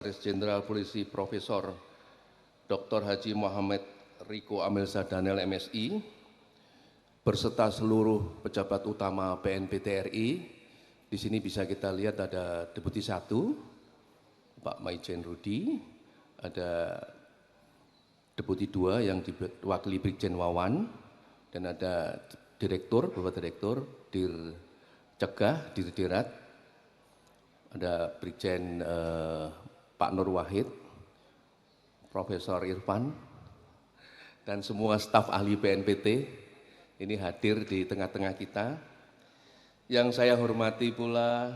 Komisaris Jenderal Polisi Profesor Dr. Haji Muhammad Riko Amelza Daniel MSI berserta seluruh pejabat utama BNPT RI. Di sini bisa kita lihat ada Deputi 1 Pak Maijen Rudi, ada Deputi 2 yang diwakili Brigjen Wawan, dan ada Direktur, Bapak Direktur, Dir Cegah, Dir Dirat, ada Brigjen Pak Nur Wahid, Profesor Irfan, dan semua staf ahli BNPT ini hadir di tengah-tengah kita. Yang saya hormati pula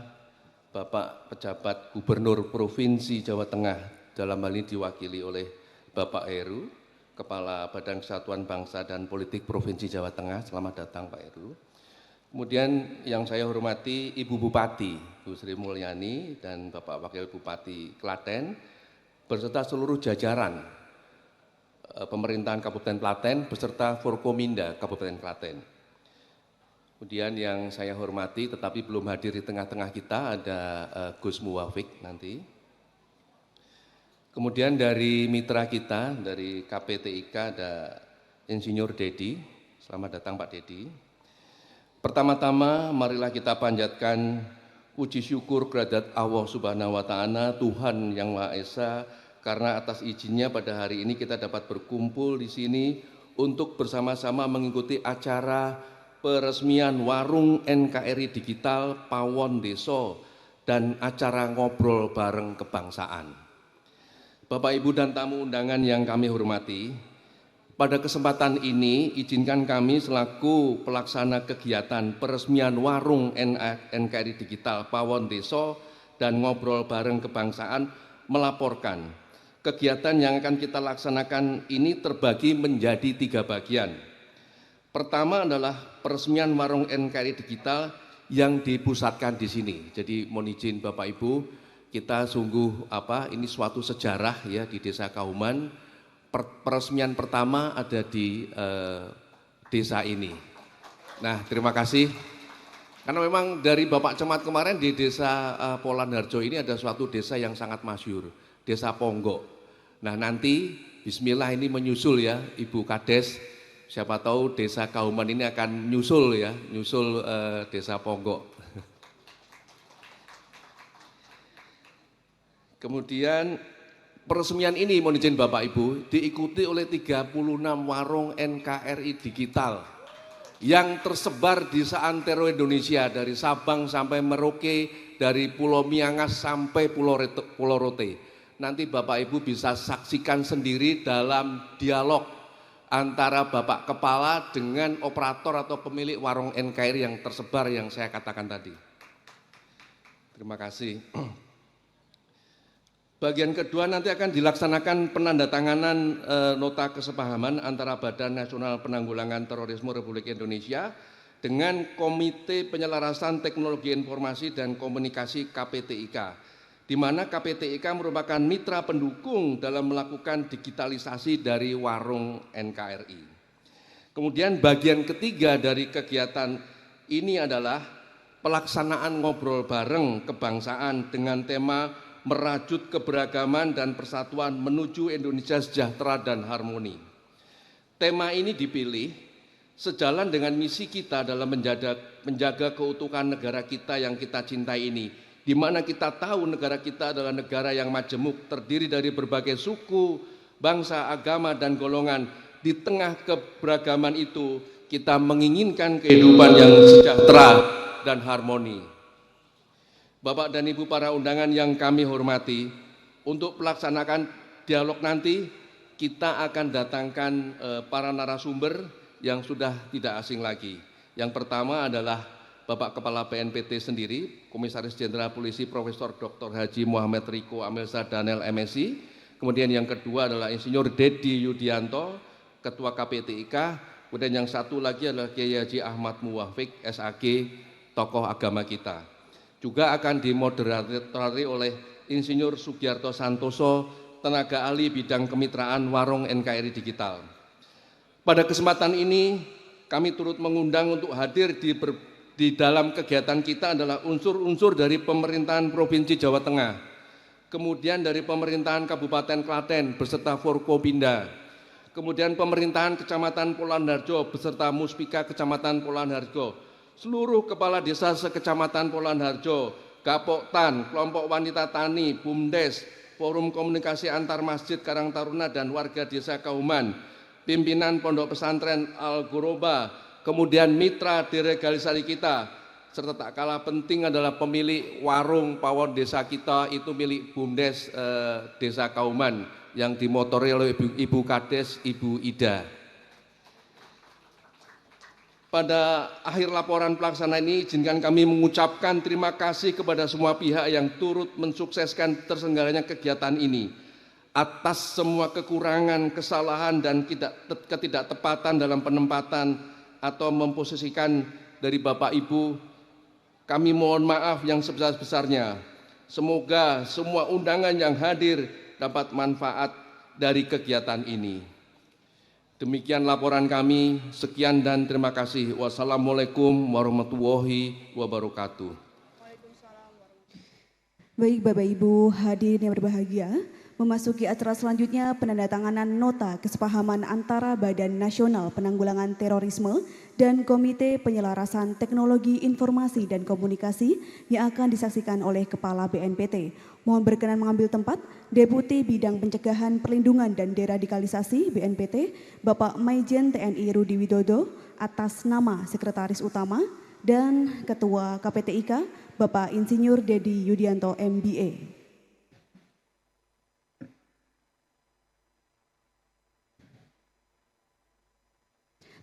Bapak Pejabat Gubernur Provinsi Jawa Tengah, dalam hal ini diwakili oleh Bapak Heru, Kepala Badan Kesatuan Bangsa dan Politik Provinsi Jawa Tengah. Selamat datang Pak Heru. Kemudian yang saya hormati Ibu Bupati, Bu Sri Mulyani, dan Bapak Wakil Bupati Klaten, beserta seluruh jajaran pemerintahan Kabupaten Klaten, beserta Forkominda Kabupaten Klaten. Kemudian yang saya hormati, tetapi belum hadir di tengah-tengah kita, ada Gus Muwafik nanti. Kemudian dari mitra kita, dari KPTIK, ada Insinyur Dedi. Selamat datang Pak Dedi. Pertama-tama marilah kita panjatkan puji syukur kehadirat Allah Subhanahu wa Ta'ala, Tuhan yang Maha Esa, karena atas izinnya pada hari ini kita dapat berkumpul di sini untuk bersama-sama mengikuti acara peresmian Warung NKRI Digital Pawon Deso dan acara ngobrol bareng kebangsaan. Bapak, Ibu, dan tamu undangan yang kami hormati, pada kesempatan ini, izinkan kami selaku pelaksana kegiatan peresmian Warung NKRI Digital Pawon Deso dan Ngobrol Bareng Kebangsaan melaporkan kegiatan yang akan kita laksanakan ini terbagi menjadi 3 bagian. Pertama adalah peresmian Warung NKRI Digital yang dipusatkan di sini. Jadi mohon izin Bapak Ibu, kita sungguh ini suatu sejarah ya di Desa Kauman. Peresmian pertama ada di desa ini. Nah, terima kasih. Karena memang dari Bapak Camat kemarin di desa Polanharjo ini ada suatu desa yang sangat masyhur, Desa Ponggok. Nah, nanti bismillah ini menyusul ya Ibu Kades. Siapa tahu desa Kauman ini akan nyusul ya, nyusul Desa Ponggok. Kemudian peresmian ini mohon izin Bapak Ibu diikuti oleh 36 warung NKRI Digital yang tersebar di seantero Indonesia, dari Sabang sampai Merauke, dari Pulau Miangas sampai Pulau Rote. Nanti Bapak Ibu bisa saksikan sendiri dalam dialog antara Bapak Kepala dengan operator atau pemilik warung NKRI yang tersebar yang saya katakan tadi. Terima kasih. Bagian kedua nanti akan dilaksanakan penandatanganan nota kesepahaman antara Badan Nasional Penanggulangan Terorisme Republik Indonesia dengan Komite Penyelarasan Teknologi Informasi dan Komunikasi KPTIK, di mana KPTIK merupakan mitra pendukung dalam melakukan digitalisasi dari warung NKRI. Kemudian bagian ketiga dari kegiatan ini adalah pelaksanaan ngobrol bareng kebangsaan dengan tema merajut keberagaman dan persatuan menuju Indonesia sejahtera dan harmoni. Tema ini dipilih sejalan dengan misi kita dalam menjaga keutuhan negara kita yang kita cintai ini, di mana kita tahu negara kita adalah negara yang majemuk, terdiri dari berbagai suku, bangsa, agama, dan golongan. Di tengah keberagaman itu, kita menginginkan kehidupan yang sejahtera dan harmoni. Bapak dan Ibu para undangan yang kami hormati, untuk melaksanakan dialog nanti kita akan datangkan para narasumber yang sudah tidak asing lagi. Yang pertama adalah Bapak Kepala BNPT sendiri, Komisaris Jenderal Polisi Profesor Dr. Haji Muhammad Riko Amelza Daniel MSI. Kemudian yang kedua adalah Insinyur Dedi Yudianto, Ketua KPTIK. Kemudian yang satu lagi adalah Kiai Haji Ahmad Muwafik, SAG, tokoh agama kita. Juga akan dimoderasi oleh Insinyur Sugiarto Santoso, tenaga ahli bidang kemitraan Warung NKRI Digital. Pada kesempatan ini kami turut mengundang untuk hadir di dalam kegiatan kita adalah unsur-unsur dari pemerintahan Provinsi Jawa Tengah, kemudian dari pemerintahan Kabupaten Klaten beserta Forkopimda, kemudian pemerintahan Kecamatan Polohan-Harjo beserta Muspika Kecamatan Polohan-Harjo, seluruh kepala desa sekecamatan Polohan-Harjo, Gapoktan, kelompok wanita tani, BUMDes, Forum Komunikasi Antar Masjid Karang Taruna dan warga desa Kauman, pimpinan Pondok Pesantren Al-Ghoroba, kemudian mitra deregalisasi kita, serta tak kalah penting adalah pemilik warung pawon desa kita, itu milik BUMDes Desa Kauman yang dimotori oleh Ibu Kades, Ibu Ida. Pada akhir laporan pelaksana ini, izinkan kami mengucapkan terima kasih kepada semua pihak yang turut mensukseskan terselenggaranya kegiatan ini. Atas semua kekurangan, kesalahan, dan ketidaktepatan dalam penempatan atau memposisikan dari Bapak Ibu, kami mohon maaf yang sebesar-besarnya. Semoga semua undangan yang hadir dapat manfaat dari kegiatan ini. Demikian laporan kami, sekian dan terima kasih. Wassalamualaikum warahmatullahi wabarakatuh. Baik Bapak Ibu hadirin yang berbahagia, memasuki acara selanjutnya penandatanganan nota kesepahaman antara Badan Nasional Penanggulangan Terorisme dan Komite Penyelarasan Teknologi Informasi dan Komunikasi yang akan disaksikan oleh Kepala BNPT. Mohon berkenan mengambil tempat Deputi Bidang Pencegahan Perlindungan dan Deradikalisasi BNPT, Bapak Maijen TNI Rudi Widodo atas nama Sekretaris Utama dan Ketua KPTIK, Bapak Insinyur Dedi Yudianto MBA.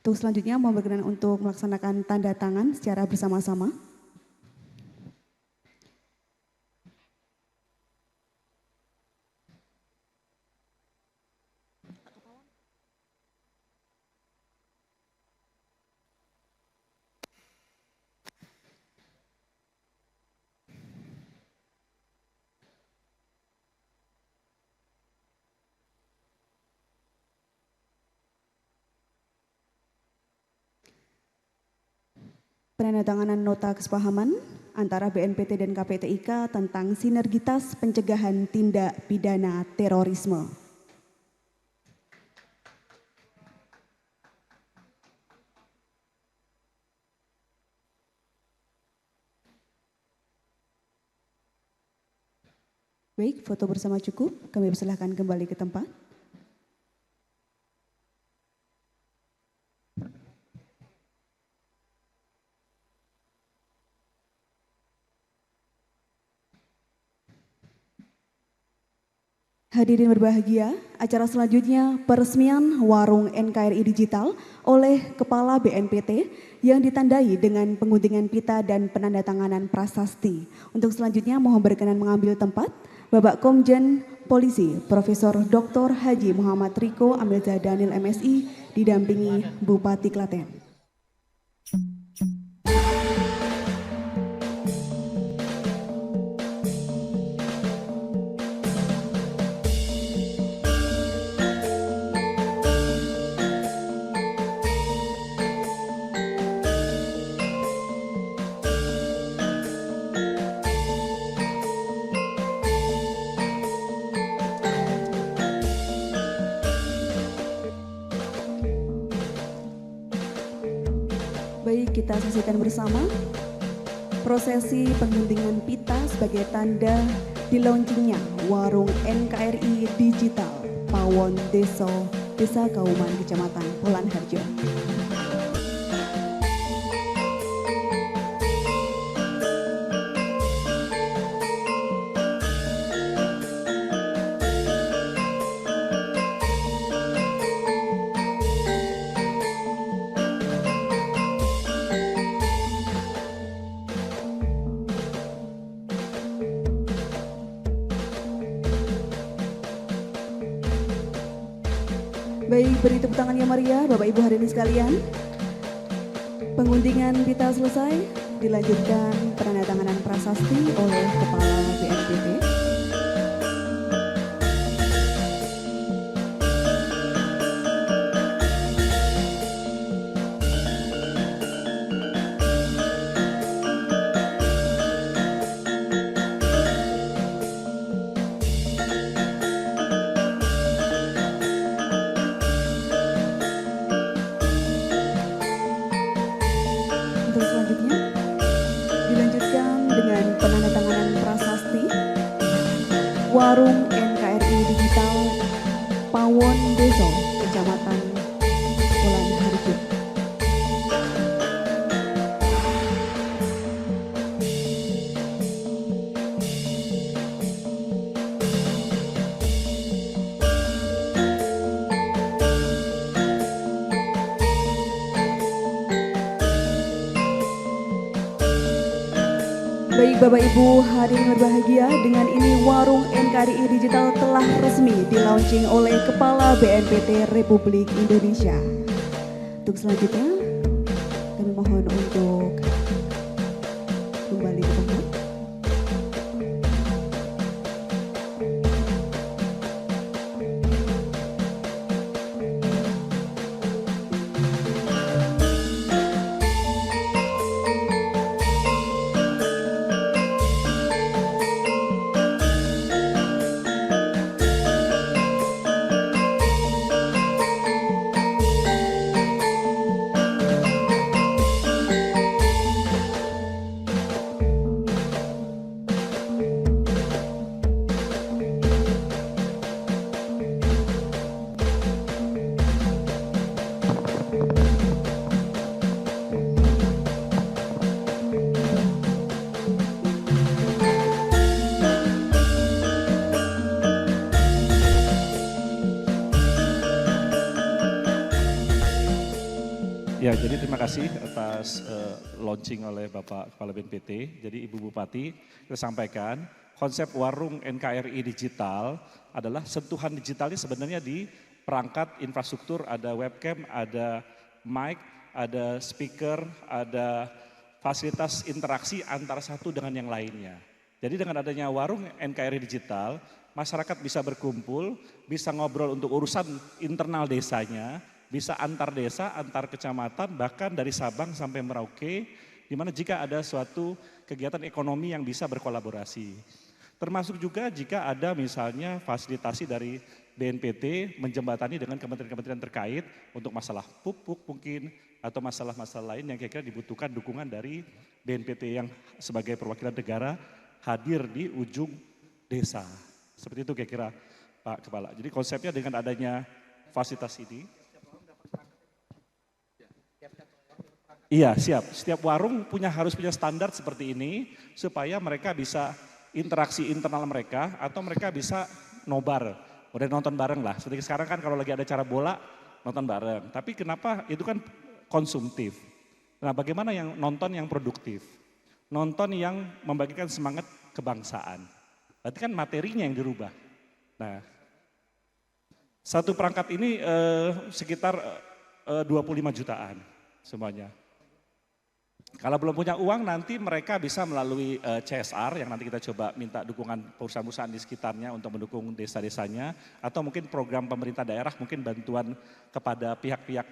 Untuk selanjutnya mohon berkenan untuk melaksanakan tanda tangan secara bersama-sama. Penandatanganan nota kesepahaman antara BNPT dan KPTIK tentang sinergitas pencegahan tindak pidana terorisme. Baik, foto bersama cukup. Kami persilahkan kembali ke tempat. Hadirin berbahagia, acara selanjutnya peresmian warung NKRI Digital oleh Kepala BNPT yang ditandai dengan penguntingan pita dan penandatanganan prasasti. Untuk selanjutnya mohon berkenan mengambil tempat Bapak Komjen Polisi Profesor Dr. Haji Muhammad Riko Amilza Daniel MSI didampingi Bupati Klaten. Baik, kita saksikan bersama prosesi penguntingan pita sebagai tanda di launchingnya warung NKRI Digital Pawon Desa Kauman Kecamatan Polohan-Harjo. Baik, beri tepuk tangan yang meriah Bapak Ibu hadirin sekalian. Penguntingan pita selesai, dilanjutkan penandatanganan prasasti oleh Kepala BNPT. warung NKRI Digital Pawon Deso, Kecamatan Wulan Harjo. Baik Bapak Ibu hadirin berbahagia, dengan ini warung NKRI Digital telah resmi di-launching oleh Kepala BNPT Republik Indonesia. Untuk selanjutnya, kami mohon untuk kembali ke tempat. Ya, jadi terima kasih atas launching oleh Bapak Kepala BNPT. Jadi Ibu Bupati, kita sampaikan konsep warung NKRI digital adalah sentuhan digitalnya sebenarnya di perangkat infrastruktur, ada webcam, ada mic, ada speaker, ada fasilitas interaksi antara satu dengan yang lainnya. Jadi dengan adanya warung NKRI digital, masyarakat bisa berkumpul, bisa ngobrol untuk urusan internal desanya, bisa antar desa, antar kecamatan, bahkan dari Sabang sampai Merauke, di mana jika ada suatu kegiatan ekonomi yang bisa berkolaborasi. Termasuk juga jika ada misalnya fasilitasi dari BNPT menjembatani dengan kementerian-kementerian terkait untuk masalah pupuk mungkin, atau masalah-masalah lain yang kira-kira dibutuhkan dukungan dari BNPT yang sebagai perwakilan negara hadir di ujung desa. Seperti itu kira-kira Pak Kepala. Jadi konsepnya dengan adanya fasilitas ini, iya siap, setiap warung harus punya standar seperti ini supaya mereka bisa interaksi internal mereka atau mereka bisa nobar, udah nonton bareng lah. Seperti sekarang kan kalau lagi ada acara bola nonton bareng, tapi kenapa itu kan konsumtif. Nah bagaimana yang nonton yang produktif, nonton yang membagikan semangat kebangsaan. Berarti kan materinya yang dirubah. Nah satu perangkat ini sekitar 25 jutaan semuanya. Kalau belum punya uang nanti mereka bisa melalui CSR yang nanti kita coba minta dukungan perusahaan-perusahaan di sekitarnya untuk mendukung desa-desanya. Atau mungkin program pemerintah daerah mungkin bantuan kepada pihak-pihak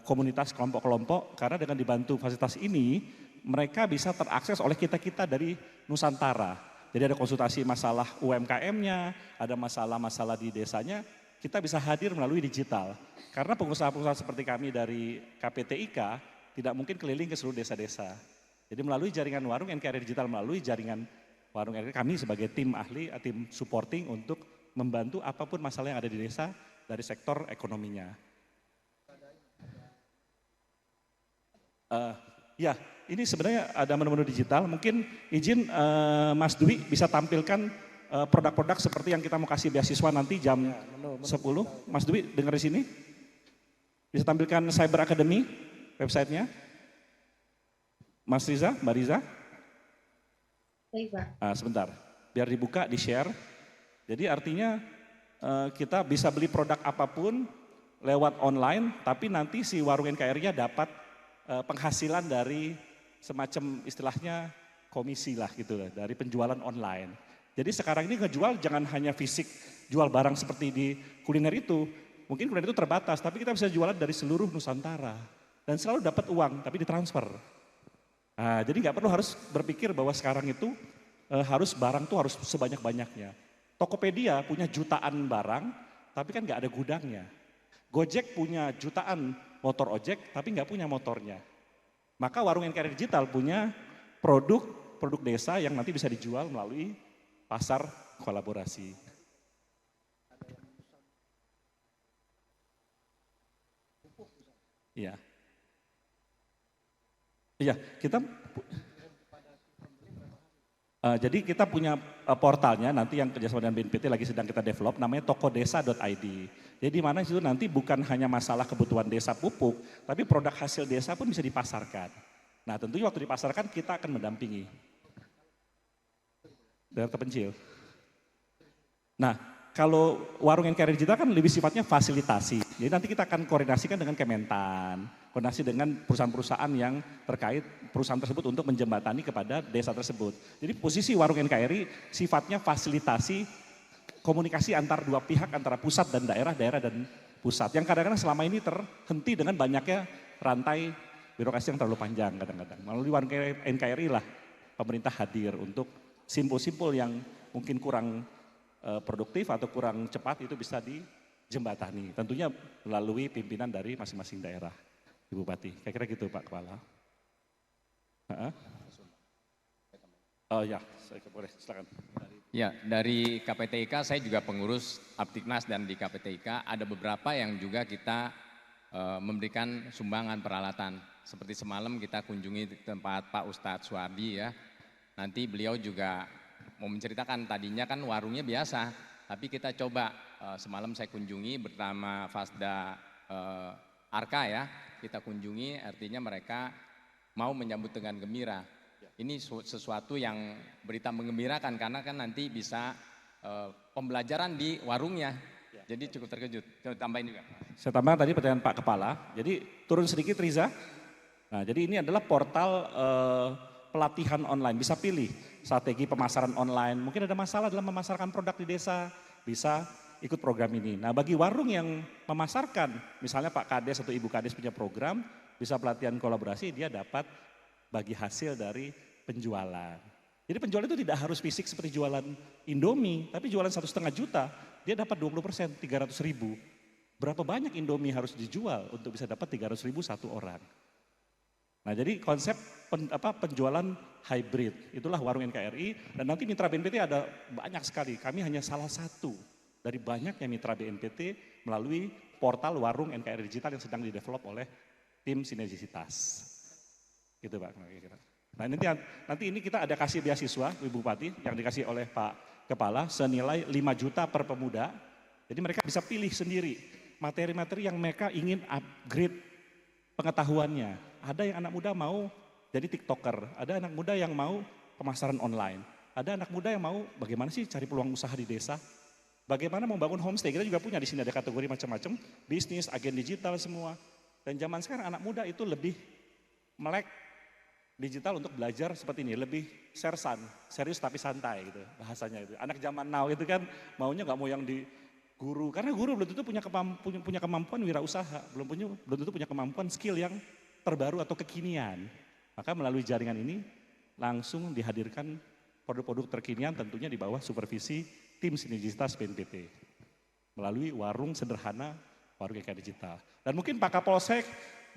komunitas kelompok-kelompok. Karena dengan dibantu fasilitas ini mereka bisa terakses oleh kita-kita dari Nusantara. Jadi ada konsultasi masalah UMKM-nya, ada masalah-masalah di desanya, kita bisa hadir melalui digital. Karena pengusaha-pengusaha seperti kami dari KPTIK tidak mungkin keliling ke seluruh desa-desa. Jadi melalui jaringan warung NKRI Digital, melalui jaringan warung NKRI, kami sebagai tim ahli, tim supporting untuk membantu apapun masalah yang ada di desa dari sektor ekonominya. Ya, ini sebenarnya ada menu-menu digital. Mungkin izin Mas Dwi bisa tampilkan produk-produk seperti yang kita mau kasih beasiswa nanti jam 10. Mas Dwi dengar di sini. Bisa tampilkan Cyber Academy websitenya. Mas Riza, Mbak Riza. Baik, Pak. Sebentar, biar dibuka, di-share. Jadi artinya kita bisa beli produk apapun lewat online, tapi nanti si warung NKRI-nya dapat penghasilan dari semacam istilahnya komisi lah gitu lah, dari penjualan online. Jadi sekarang ini ngejual jangan hanya fisik, jual barang seperti di kuliner itu. Mungkin kuliner itu terbatas, tapi kita bisa jualan dari seluruh Nusantara. Dan selalu dapat uang, tapi ditransfer. Nah, jadi nggak perlu harus berpikir bahwa sekarang itu harus barang tuh harus sebanyak-banyaknya. Tokopedia punya jutaan barang, tapi kan nggak ada gudangnya. Gojek punya jutaan motor ojek, tapi nggak punya motornya. Maka warung NKRI Digital punya produk desa yang nanti bisa dijual melalui pasar kolaborasi. Iya. Iya, jadi kita punya portalnya nanti yang kerjasama dengan BNPT lagi sedang kita develop, namanya tokodesa.id. Jadi di mana itu nanti bukan hanya masalah kebutuhan desa pupuk, tapi produk hasil desa pun bisa dipasarkan. Nah tentunya waktu dipasarkan kita akan mendampingi daerah terpencil. Nah kalau warung NKRI digital kan lebih sifatnya fasilitasi. Jadi nanti kita akan koordinasikan dengan Kementan, koordinasi dengan perusahaan-perusahaan yang terkait perusahaan tersebut untuk menjembatani kepada desa tersebut. Jadi posisi warung NKRI sifatnya fasilitasi komunikasi antar dua pihak, antara pusat dan daerah, daerah dan pusat. Yang kadang-kadang selama ini terhenti dengan banyaknya rantai birokrasi yang terlalu panjang kadang-kadang. Melalui warung NKRI lah pemerintah hadir untuk simpul-simpul yang mungkin kurang produktif atau kurang cepat itu bisa dijembatani. Tentunya melalui pimpinan dari masing-masing daerah. Ibu Bupati, kira-kira gitu Pak Kepala. Oh ya, saya boleh silakan. Ya, dari KPTIK saya juga pengurus Aptiknas dan di KPTIK ada beberapa yang juga kita memberikan sumbangan peralatan. Seperti semalam kita kunjungi tempat Pak Ustadz Suwardi ya. Nanti beliau juga mau menceritakan tadinya kan warungnya biasa, tapi kita coba semalam saya kunjungi bersama Fasda Arka ya, kita kunjungi artinya mereka mau menyambut dengan gembira. Ini sesuatu yang berita menggembirakan karena kan nanti bisa pembelajaran di warungnya. Jadi cukup terkejut. Saya tambahin juga. Saya tambahkan tadi pertanyaan Pak Kepala. Jadi turun sedikit Riza. Nah, jadi ini adalah portal pelatihan online. Bisa pilih strategi pemasaran online. Mungkin ada masalah dalam memasarkan produk di desa, bisa ikut program ini. Nah, bagi warung yang memasarkan, misalnya Pak Kades atau Ibu Kades punya program, bisa pelatihan kolaborasi, dia dapat bagi hasil dari penjualan. Jadi penjualan itu tidak harus fisik seperti jualan Indomie, tapi jualan 1,5 juta, dia dapat 20%, 300.000. Berapa banyak Indomie harus dijual untuk bisa dapat 300.000 satu orang? Nah jadi konsep penjualan hybrid, itulah warung NKRI, dan nanti mitra BNPT ada banyak sekali, kami hanya salah satu dari banyaknya mitra BNPT melalui portal warung NKRI digital yang sedang didevelop oleh tim sinergisitas. Gitu Pak. Nah nanti ini kita ada kasih beasiswa Ibu Bupati yang dikasih oleh Pak Kepala senilai 5 juta per pemuda. Jadi mereka bisa pilih sendiri materi-materi yang mereka ingin upgrade pengetahuannya. Ada yang anak muda mau jadi TikToker, ada anak muda yang mau pemasaran online, ada anak muda yang mau bagaimana sih cari peluang usaha di desa, bagaimana membangun homestay, kita juga punya di sini ada kategori macam-macam, bisnis, agen digital semua. Dan zaman sekarang anak muda itu lebih melek digital untuk belajar seperti ini, lebih sersan, serius tapi santai gitu bahasanya itu. Anak zaman now itu kan maunya nggak mau yang di guru, karena guru belum tentu punya kemampuan wirausaha, belum tentu punya kemampuan skill yang terbaru atau kekinian. Maka melalui jaringan ini langsung dihadirkan produk-produk terkinian tentunya di bawah supervisi tim sinergisitas BNPT. Melalui warung sederhana, warung NKRI digital. Dan mungkin Pak Kapolsek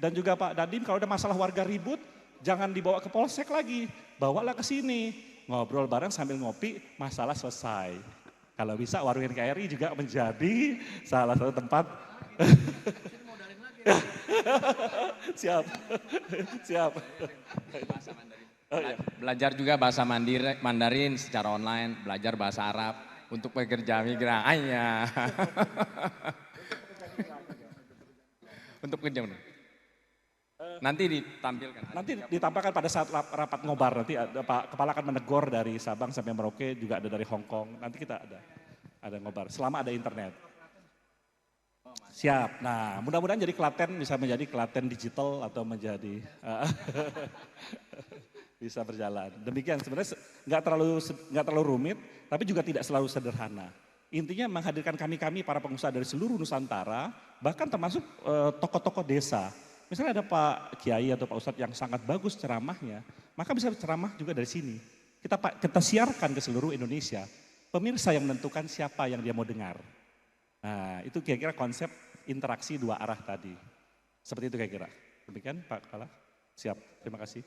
dan juga Pak Dandim kalau ada masalah warga ribut, jangan dibawa ke polsek lagi, bawalah ke sini. Ngobrol bareng sambil ngopi, masalah selesai. Kalau bisa warung NKRI juga menjadi salah satu tempat. Siap, siap. Belajar juga bahasa Mandarin secara online, belajar bahasa Arab untuk pekerja migran. Untuk pekerja migran. Nanti ditampilkan. Nanti ditampilkan pada saat rapat ngobar, nanti Pak Kepala akan menegur dari Sabang sampai Merauke, juga ada dari Hong Kong, nanti kita ada ngobar, selama ada internet. Siap, nah mudah-mudahan jadi Klaten bisa menjadi Klaten digital atau menjadi, bisa berjalan. Demikian sebenarnya nggak terlalu rumit, tapi juga tidak selalu sederhana. Intinya menghadirkan kami para pengusaha dari seluruh Nusantara, bahkan termasuk tokoh-tokoh desa. Misalnya ada Pak Kiai atau Pak Ustadz yang sangat bagus ceramahnya, maka bisa ceramah juga dari sini. Kita siarkan ke seluruh Indonesia, pemirsa yang menentukan siapa yang dia mau dengar. Nah itu kira-kira konsep interaksi dua arah tadi. Seperti itu kira-kira. Demikian Pak Kepala, siap, terima kasih.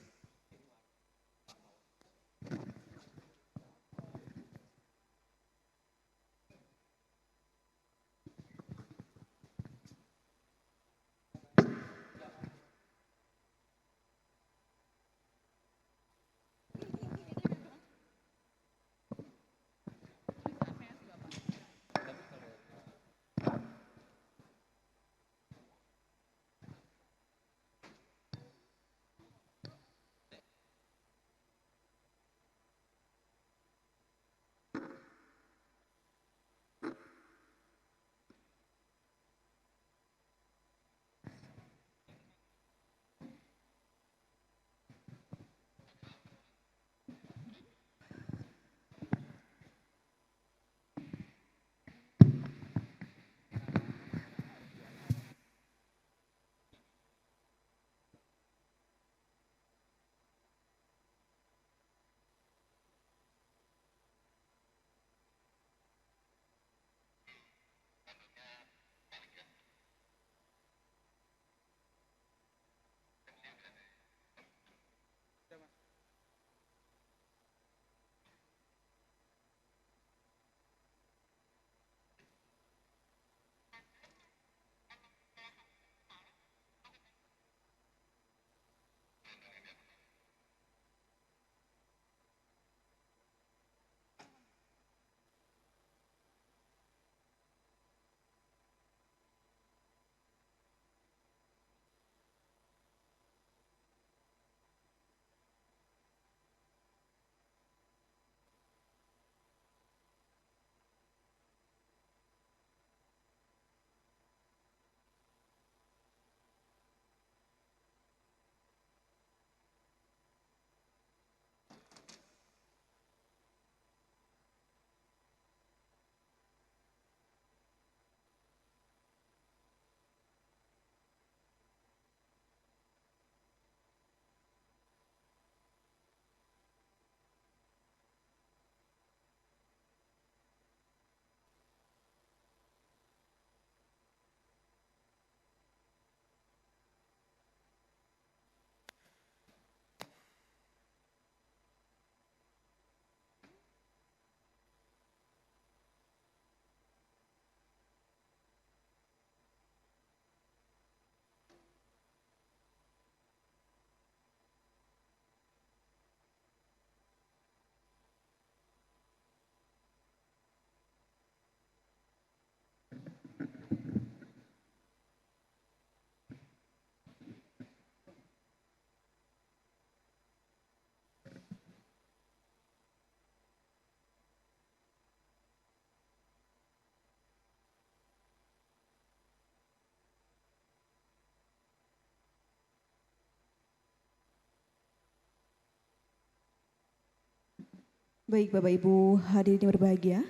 Baik Bapak Ibu hadirin yang berbahagia,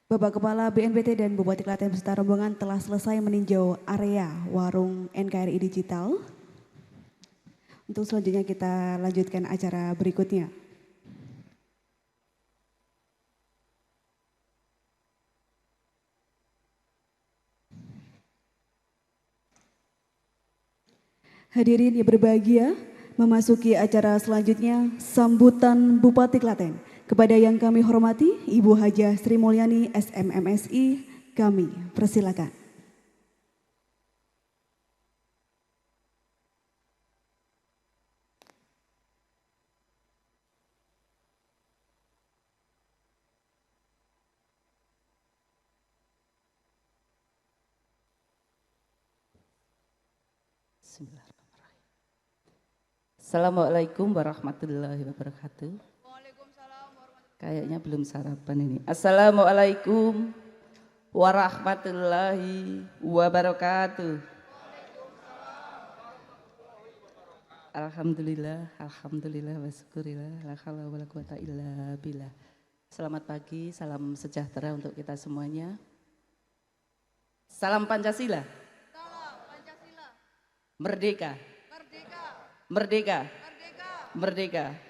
Bapak Kepala BNPT dan Bupati Klaten beserta rombongan telah selesai meninjau area warung NKRI Digital. Untuk selanjutnya kita lanjutkan acara berikutnya. Hadirin yang berbahagia, memasuki acara selanjutnya sambutan Bupati Klaten. Kepada yang kami hormati, Ibu Hajah Sri Mulyani SMMSI, kami persilakan. Bismillahirrahmanirrahim. Assalamualaikum warahmatullahi wabarakatuh. Kayaknya belum sarapan ini. Assalamualaikum warahmatullahi wabarakatuh. Alhamdulillah, alhamdulillah wa syukurillah, la haula wala quwata illa billah. Selamat pagi, salam sejahtera untuk kita semuanya. Salam Pancasila. Merdeka. Merdeka. Merdeka. Merdeka.